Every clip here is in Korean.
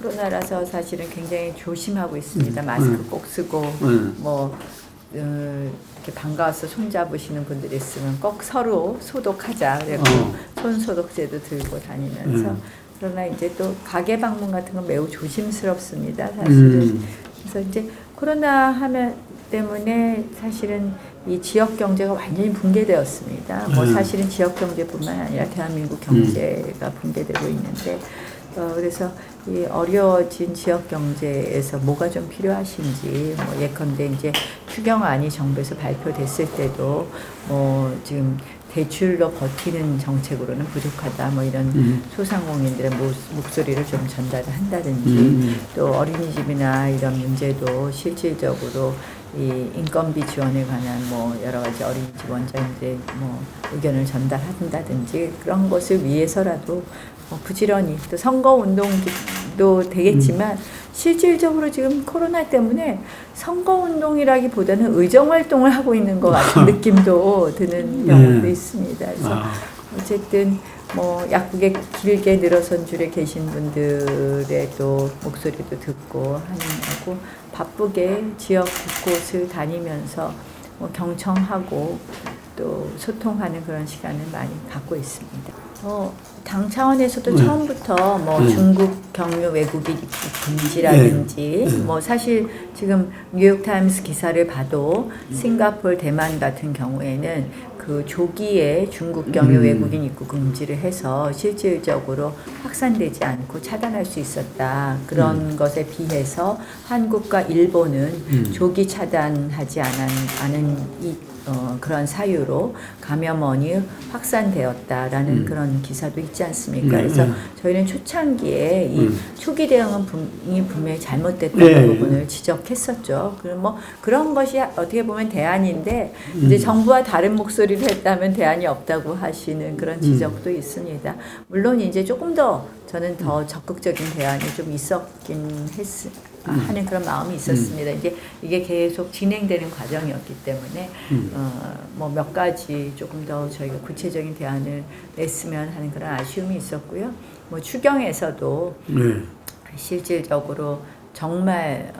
코로나라서 사실은 굉장히 조심하고 있습니다. 마스크 꼭 쓰고 뭐 이렇게 반가워서 손 잡으시는 분들이 있으면 꼭 서로 소독하자. 그리고 손 소독제도 들고 다니면서 그러나 이제 또 가게 방문 같은 건 매우 조심스럽습니다. 사실은. 그래서 이제 코로나 하면 때문에 사실은 이 지역 경제가 완전히 붕괴되었습니다. 뭐 사실은 지역 경제뿐만 아니라 대한민국 경제가 붕괴되고 있는데 그래서 이 어려워진 지역 경제에서 뭐가 좀 필요하신지 뭐 예컨대 이제 추경안이 정부에서 발표됐을 때도 뭐 지금 대출로 버티는 정책으로는 부족하다 뭐 이런 소상공인들의 목소리를 좀 전달한다든지 또 어린이집이나 이런 문제도 실질적으로 이 인건비 지원에 관한 뭐 여러 가지 어린이집 원장들의 뭐 의견을 전달한다든지 그런 것을 위해서라도 부지런히 또 선거운동도 되겠지만 실질적으로 지금 코로나 때문에 선거운동이라기보다는 의정활동을 하고 있는 것 같은 느낌도 드는 경우도 있습니다. 그래서 어쨌든 뭐 약국에 길게 늘어선 줄에 계신 분들의 또 목소리도 듣고 하는 거고 바쁘게 지역 곳곳을 다니면서 뭐 경청하고 또 소통하는 그런 시간을 많이 갖고 있습니다. 당 차원에서도 처음부터 뭐 중국 경유 외국인 금지라든지 뭐 사실 지금 뉴욕타임스 기사를 봐도 싱가포르, 대만 같은 경우에는 그 조기에 중국 경유 외국인 입국 금지를 해서 실질적으로 확산되지 않고 차단할 수 있었다. 그런 것에 비해서 한국과 일본은 조기 차단하지 않은 그런 사유로 감염원이 확산되었다라는 그런 기사도 있지 않습니까? 그래서 저희는 초창기에 이 초기 대응이 분명히 잘못됐다는 부분을 지적했었죠. 그럼 뭐 그런 것이 어떻게 보면 대안인데 이제 정부와 다른 목소리를 했다면 대안이 없다고 하시는 그런 지적도 있습니다. 물론 이제 조금 더 저는 더 적극적인 대안이 좀 있었긴 하는 그런 마음이 있었습니다. 이제 이게 계속 진행되는 과정이었기 때문에 뭐 몇 가지 조금 더 저희가 구체적인 대안을 냈으면 하는 그런 아쉬움이 있었고요. 뭐 추경에서도 실질적으로 정말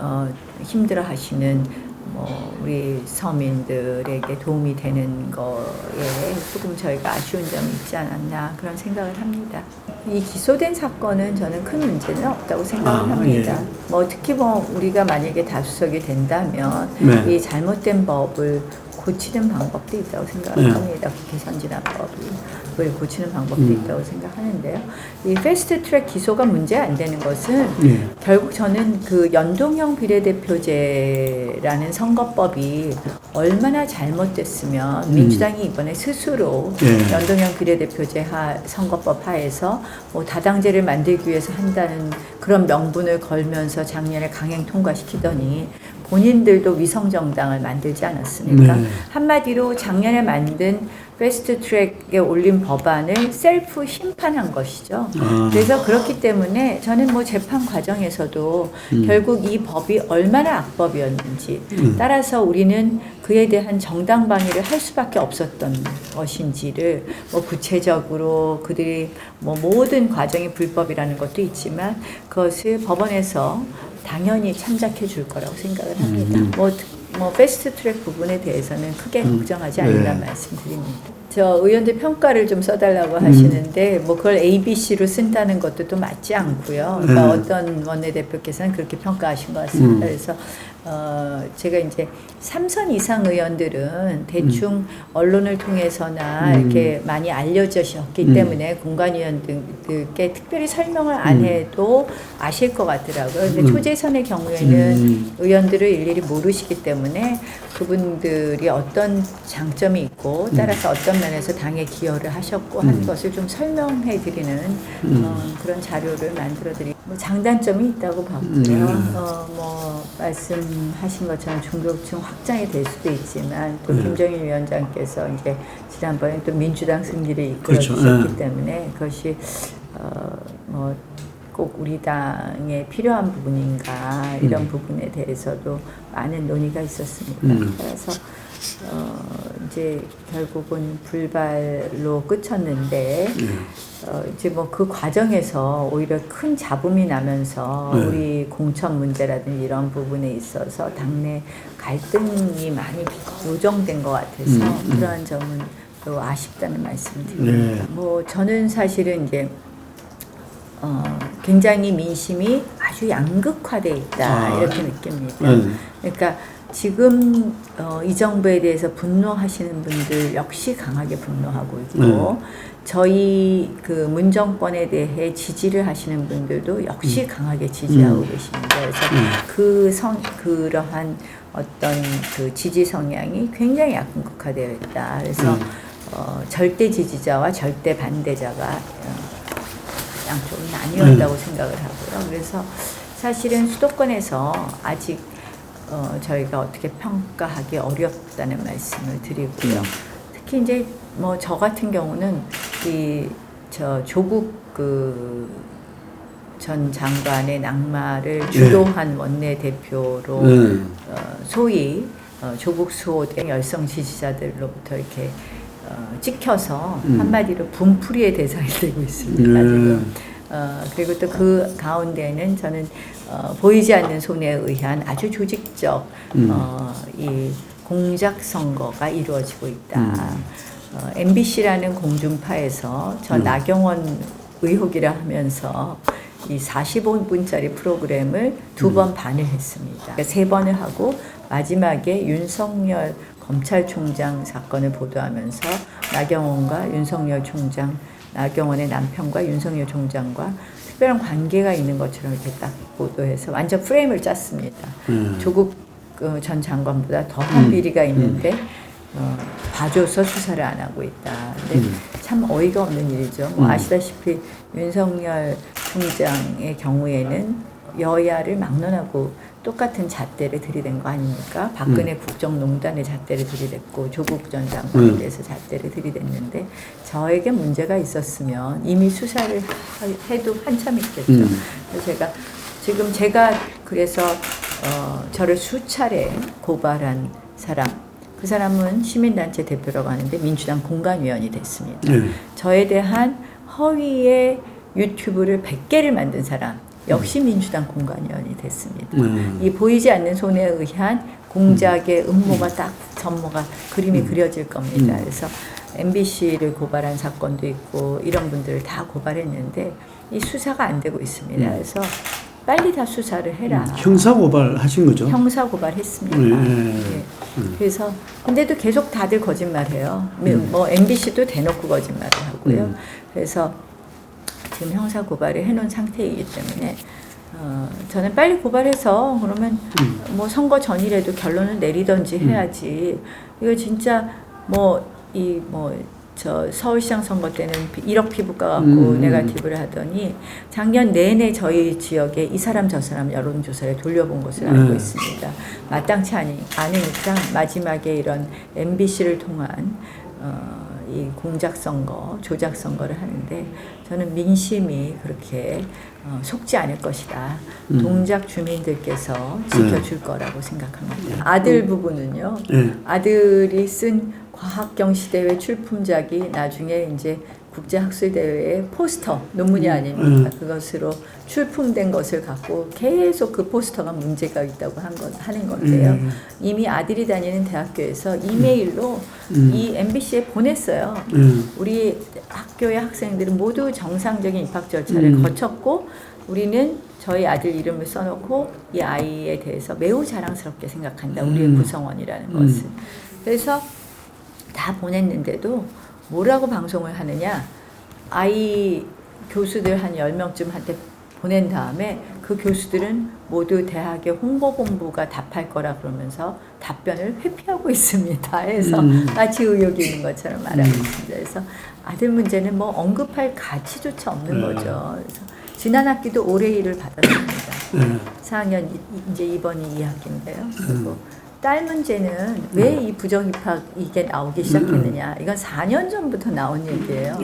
힘들어하시는 뭐 우리 서민들에게 도움이 되는 거에 조금 저희가 아쉬운 점이 있지 않았나 그런 생각을 합니다. 이 기소된 사건은 저는 큰 문제는 없다고 생각을 합니다. 뭐 특히 뭐 우리가 만약에 다수석이 된다면 이 잘못된 법을 고치는 방법도 있다고 생각을 합니다. 국회 선진화법을 고치는 방법도 있다고 생각하는데요. 이 패스트트랙 기소가 문제 안 되는 것은 결국 저는 그 연동형 비례대표제라는 선거법이 얼마나 잘못됐으면 민주당이 이번에 스스로 연동형 비례대표제 선거법 하에서 뭐 다당제를 만들기 위해서 한다는 그런 명분을 걸면서 작년에 강행 통과시키더니 본인들도 위성정당을 만들지 않았습니까? 한마디로 작년에 만든 패스트트랙에 올린 법안을 셀프 심판한 것이죠. 그래서 그렇기 때문에 저는 뭐 재판 과정에서도 결국 이 법이 얼마나 악법이었는지 따라서 우리는 그에 대한 정당 방위를 할 수밖에 없었던 것인지를 뭐 구체적으로 그들이 뭐 모든 과정이 불법이라는 것도 있지만 그것을 법원에서 당연히 참작해 줄 거라고 생각을 합니다. 뭐 패스트트랙 부분에 대해서는 크게 걱정하지 않는다는 말씀드립니다. 저 의원들 평가를 좀 써달라고 하시는데 뭐 그걸 ABC로 쓴다는 것도 또 맞지 않고요. 그러니까 어떤 원내대표께서는 그렇게 평가하신 것 같습니다. 그래서 제가 이제 3선 이상 의원들은 대충 언론을 통해서나 이렇게 많이 알려지셨기 때문에 공관위원들께 특별히 설명을 안 해도 아실 것 같더라고요. 근데 초재선의 경우에는 의원들을 일일이 모르시기 때문에 그분들이 어떤 장점이 있고 따라서 어떤 면에서 당에 기여를 하셨고 한 것을 좀 설명해 드리는 그런 자료를 만들어 드리고 뭐 장단점이 있다고 봤고요. 뭐 말씀하신 것처럼 중도층 확장이 될 수도 있지만 또 김정일 위원장께서 이제 지난번에 또 민주당 승리를 이끌어 주셨기 때문에 그것이 뭐 꼭 우리 당에 필요한 부분인가 이런 부분에 대해서도 많은 논의가 있었습니다. 그래서 이제 결국은 불발로 끝쳤는데 이제 뭐 그 과정에서 오히려 큰 잡음이 나면서 우리 공천 문제라든지 이런 부분에 있어서 당내 갈등이 많이 조정된 것 같아서 그러한 점은 또 아쉽다는 말씀을 드립니다. 뭐 저는 사실은 이제 굉장히 민심이 아주 양극화돼 있다 이렇게 느낍니다. 그러니까 지금 이 정부에 대해서 분노하시는 분들 역시 강하게 분노하고 있고 저희 그 문정권에 대해 지지를 하시는 분들도 역시 강하게 지지하고 계십니다. 그래서 그러한 어떤 그 지지 성향이 굉장히 양극화되어 있다. 그래서 절대 지지자와 절대 반대자가 양쪽으로 나뉘었다고 생각을 하고요. 그래서 사실은 수도권에서 아직 저희가 어떻게 평가하기 어렵다는 말씀을 드리고요. 특히 이제 뭐 저 같은 경우는 조국 전 장관의 낙마를 주도한 원내대표로 소위 조국 수호대 열성 지지자들로부터 이렇게 찍혀서 한마디로 분풀이의 대상이 되고 있습니다. 지금. 그리고 또 그 가운데는 저는 보이지 않는 손에 의한 아주 조직적 이 공작 선거가 이루어지고 있다. MBC라는 공중파에서 저 나경원 의혹이라 하면서 이 45분짜리 프로그램을 2번 반을 했습니다. 그러니까 3번을 하고 마지막에 윤석열 검찰총장 사건을 보도하면서 나경원과 윤석열 총장, 나경원의 남편과 윤석열 총장과 특별한 관계가 있는 것처럼 이렇게 딱 보도해서 완전 프레임을 짰습니다. 조국 전 장관보다 더한 비리가 있는데 봐줘서 수사를 안 하고 있다. 근데 참 어이가 없는 일이죠. 뭐 아시다시피 윤석열 총장의 경우에는 여야를 막론하고 똑같은 잣대를 들이댄 거 아닙니까? 박근혜 국정농단의 잣대를 들이댔고 조국 전 장관에 대해서 잣대를 들이댔는데 저에게 문제가 있었으면 이미 수사를 해도 한참 있겠죠. 그래서 제가 그래서 저를 수차례 고발한 사람, 그 사람은 시민단체 대표라고 하는데 민주당 공관위원이 됐습니다. 저에 대한 허위의 유튜브를 100개를 만든 사람 역시 민주당 공관위원이 됐습니다. 이 보이지 않는 손에 의한 공작의 음모가 딱 전모가 그림이 그려질 겁니다. 그래서 MBC를 고발한 사건도 있고 이런 분들을 다 고발했는데 이 수사가 안 되고 있습니다. 그래서 빨리 다 수사를 해라. 형사 고발하신 거죠? 형사 고발했습니다. 그래서 근데도 계속 다들 거짓말해요. 뭐 MBC도 대놓고 거짓말을 하고요. 그래서 지금 형사 고발을 해놓은 상태이기 때문에 저는 빨리 고발해서 그러면 뭐 선거 전이라도 결론을 내리던지 해야지. 이거 진짜 저 서울시장 선거 때는 1억 피부과 갖고 네거티브를 하더니 작년 내내 저희 지역에 이 사람 저 사람 여론조사를 돌려본 것을 알고 있습니다. 마땅치 않으니까 마지막에 이런 MBC를 통한 이 공작 선거, 조작 선거를 하는데 저는 민심이 그렇게 속지 않을 것이다. 동작 주민들께서 지켜줄 거라고 생각합니다. 아들 부부는요. 아들이 쓴 과학경시대회 출품작이 나중에 이제 국제학술대회의 포스터, 논문이 아닙니까? 그것으로 출품된 것을 갖고 계속 그 포스터가 문제가 있다고 하는 건데요. 이미 아들이 다니는 대학교에서 이메일로 이 MBC에 보냈어요. 우리 학교의 학생들은 모두 정상적인 입학 절차를 거쳤고 우리는 저희 아들 이름을 써놓고 이 아이에 대해서 매우 자랑스럽게 생각한다. 우리의 구성원이라는 것을. 그래서 다 보냈는데도 뭐라고 방송을 하느냐. 아이 교수들 한 10명쯤한테 보낸 다음에 그 교수들은 모두 대학의 홍보본부가 답할 거라 그러면서 답변을 회피하고 있습니다. 해서 마치 의혹이 있는 것처럼 말하고 있습니다. 그래서 아들 문제는 뭐 언급할 가치조차 없는 거죠. 그래서 지난 학기도 올해 일을 받았습니다. 4학년 이제 이번이 2학기인데요. 그리고 딸 문제는 왜 이 부정입학 이게 나오기 시작했느냐. 이건 4년 전부터 나온 얘기예요.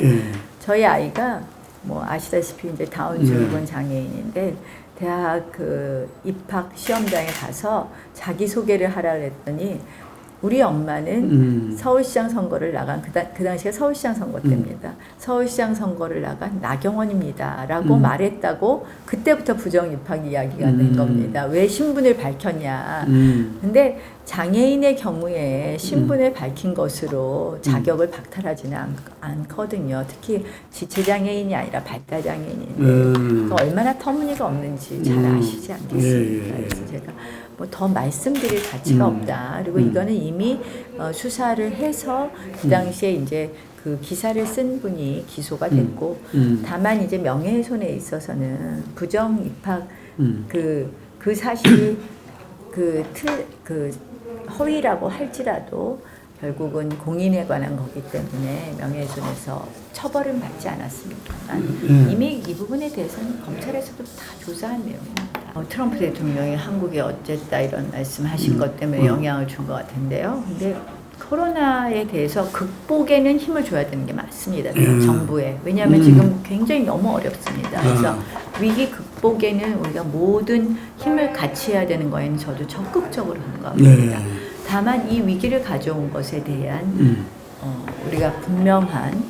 저희 아이가 뭐 아시다시피 이제 다운 증후군 장애인인데 대학 그 입학 시험장에 가서 자기 소개를 하라 그랬더니 우리 엄마는 서울시장 선거를 나간 그 당시에 서울시장 선거 때입니다. 서울시장 선거를 나간 나경원입니다라고 말했다고 그때부터 부정 입학 이야기가 된 겁니다. 왜 신분을 밝혔냐. 근데 장애인의 경우에 신분을 밝힌 것으로 자격을 박탈하지는 않거든요. 특히 지체장애인이 아니라 발달장애인인데 얼마나 터무니가 없는지 잘 아시지 않겠습니까? 그래서 제가 뭐 더 말씀드릴 가치가 없다. 그리고 이거는 이미 수사를 해서 그 당시에 이제 그 기사를 쓴 분이 기소가 됐고 다만 이제 명예훼손에 있어서는 부정 입학 그 사실이 그 허위라고 할지라도 결국은 공인에 관한 거기 때문에 명예훼손에서 처벌은 받지 않았습니다만 이미 이 부분에 대해서는 검찰에서도 다 조사한 내용입니다. 트럼프 대통령이 한국에 어쨌다 이런 말씀하신 것 때문에 영향을 준 것 같은데요. 근데 코로나에 대해서 극복에는 힘을 줘야 되는 게 맞습니다. 정부에. 왜냐하면 지금 굉장히 너무 어렵습니다. 그래서 위기 극복에는 우리가 모든 힘을 같이 해야 되는 거에는 저도 적극적으로 공감합니다. 다만 이 위기를 가져온 것에 대한 우리가 분명한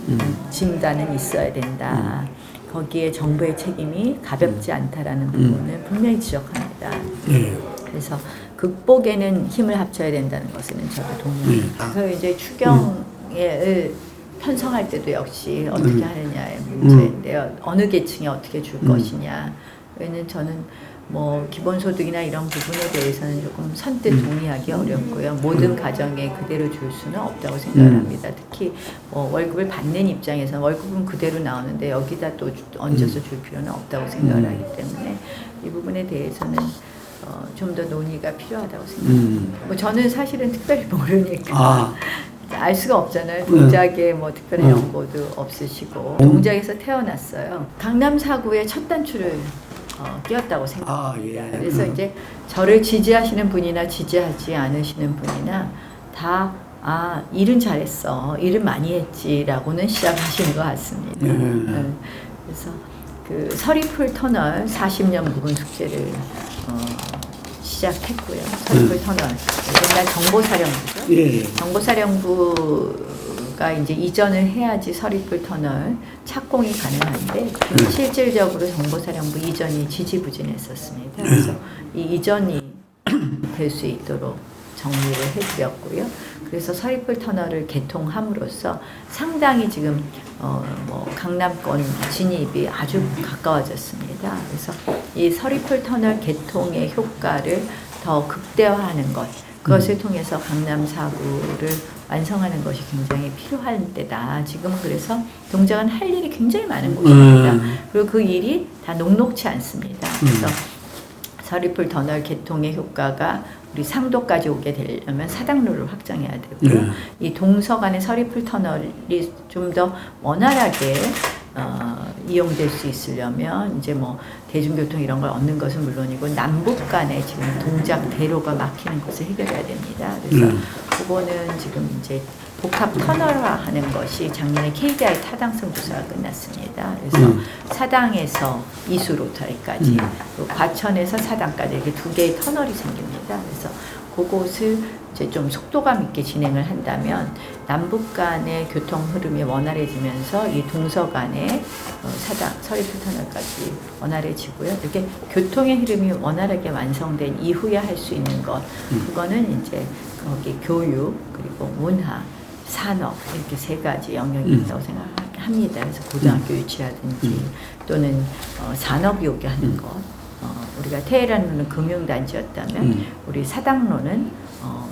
진단은 있어야 된다. 거기에 정부의 책임이 가볍지 않다라는 부분을 분명히 지적합니다. 그래서 극복에는 힘을 합쳐야 된다는 것은 저도 동의합니다. 그래서 이제 추경을 편성할 때도 역시 어떻게 하느냐의 문제인데요. 어느 계층에 어떻게 줄 것이냐. 왜냐면 저는 뭐 기본소득이나 이런 부분에 대해서는 조금 선뜻 동의하기 어렵고요. 모든 가정에 그대로 줄 수는 없다고 생각을 합니다. 특히 뭐 월급을 받는 입장에서는 월급은 그대로 나오는데 여기다 또 얹어서 줄 필요는 없다고 생각을 하기 때문에 이 부분에 대해서는 좀 더 논의가 필요하다고 생각합니다. 뭐 저는 사실은 특별히 모르니까 알 수가 없잖아요. 동작에 뭐 특별한 연고도 없으시고 동작에서 태어났어요. 강남 4구의 첫 단추를 끼었다고 생각합니다. 그래서 이제 저를 지지하시는 분이나 지지하지 않으시는 분이나 다 일은 잘했어, 일은 많이 했지라고는 시작하시는 것 같습니다. 그래서 그 서리풀 터널 40년 묵은 숙제를 시작했고요. 서리풀 터널 옛날 정보사령부죠. 정보사령부가 이제 이전을 해야지 서리풀 터널 착공이 가능한데 실질적으로 정보사령부 이전이 지지부진했었습니다. 그래서 이 이전이 될 수 있도록 정리를 해드렸고요. 그래서 서리풀 터널을 개통함으로써 상당히 지금 뭐 강남권 진입이 아주 가까워졌습니다. 그래서 이 서리풀 터널 개통의 효과를 더 극대화하는 것, 그것을 통해서 강남 4구를 완성하는 것이 굉장히 필요한 때다. 지금은 그래서 동작은 할 일이 굉장히 많은 곳입니다. 그리고 그 일이 다 녹록치 않습니다. 그래서 서리풀 터널 개통의 효과가 우리 상도까지 오게 되려면 사당로를 확장해야 되고요. 이 동서간의 서리풀 터널이 좀 더 원활하게 이용될 수 있으려면 이제 뭐 대중교통 이런 걸 얻는 것은 물론이고 남북 간에 지금 동작 대로가 막히는 것을 해결해야 됩니다. 그래서 그거는 지금 이제 복합 터널화하는 것이 작년에 KDI 타당성 조사가 끝났습니다. 그래서 사당에서 이수 로터리까지, 또 과천에서 사당까지 이렇게 두 개의 터널이 생깁니다. 그래서 그곳을 이제 좀 속도감 있게 진행을 한다면 남북 간의 교통 흐름이 원활해지면서 이 동서 간의 사당, 서리풀 터널까지 원활해지고요. 이렇게 교통의 흐름이 원활하게 완성된 이후에 할 수 있는 것, 그거는 이제 거기 교육, 그리고 문화, 산업, 이렇게 세 가지 영역이 있다고 생각합니다. 그래서 고등학교 유치라든지 또는 산업이 오게 하는 것, 우리가 테헤란로는 금융단지였다면 우리 사당로는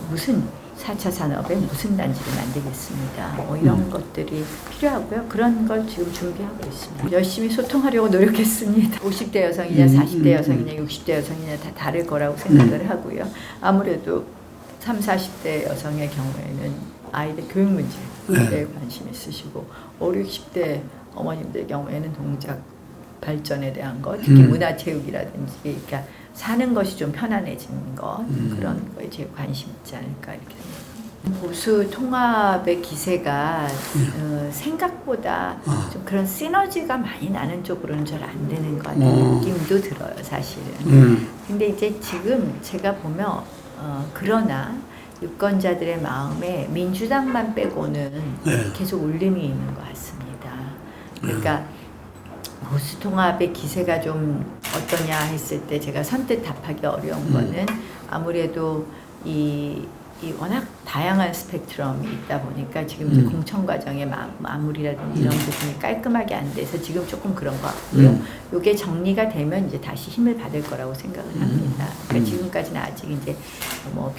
무슨 4차 산업에 무슨 단지를 만들겠습니다. 뭐 이런 것들이 필요하고요. 그런 걸 지금 준비하고 있습니다. 열심히 소통하려고 노력했습니다. 50대 여성이냐 40대 여성이냐 60대 여성이냐 다 다를 거라고 생각을 하고요. 아무래도 30, 40대 여성의 경우에는 아이들 교육 문제에 관심 있으시고 5, 60대 어머님들 경우에는 동작 발전에 대한 것, 특히 문화체육이라든지 그러니까 사는 것이 좀 편안해지는 것, 그런 거에 제일 관심 있지 않을까 이렇게 생각합니다. 보수 통합의 기세가 생각보다 좀 그런 시너지가 많이 나는 쪽으로는 잘 안 되는 것 같은 느낌도 들어요, 사실은. 근데 이제 지금 제가 보면 그러나 유권자들의 마음에 민주당만 빼고는 네. 계속 울림이 있는 것 같습니다. 그러니까 보수 통합의 기세가 좀 어떠냐 했을 때 제가 선뜻 답하기 어려운 거는 아무래도 이 워낙 다양한 스펙트럼이 있다 보니까 지금 이제 공천 과정의 마무리라든지 이런 부분이 깔끔하게 안 돼서 지금 조금 그런 것 같고요. 이게 정리가 되면 이제 다시 힘을 받을 거라고 생각을 합니다. 그러니까 지금까지는 아직 이제 뭐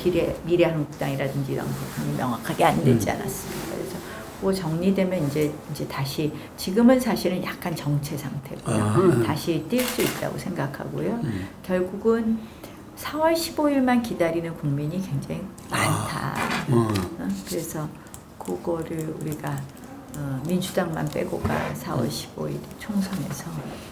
미래한국당이라든지 이런 부분이 명확하게 안 되지 않았습니다. 그래서 그 정리되면 이제 다시 지금은 사실은 약간 정체 상태고요. 다시 뛸 수 있다고 생각하고요. 결국은 4월 15일만 기다리는 국민이 굉장히 많다. 그래서 그거를 우리가 민주당만 빼고가 4월 15일 총선에서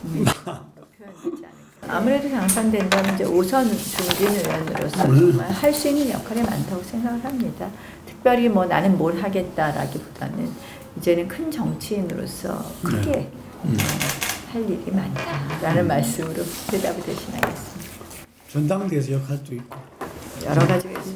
표현되지 않을까. 아무래도 당선된다면 이제 5선 중진 의원으로서 정말 할 수 있는 역할이 많다고 생각을 합니다. 특별히 뭐 나는 뭘 하겠다라기보다는 이제는 큰 정치인으로서 크게 할 일이 많다라는 말씀으로 대답을 대신하겠습니다. 전당대에서 역할도 있고 여러 가지가 있습니다.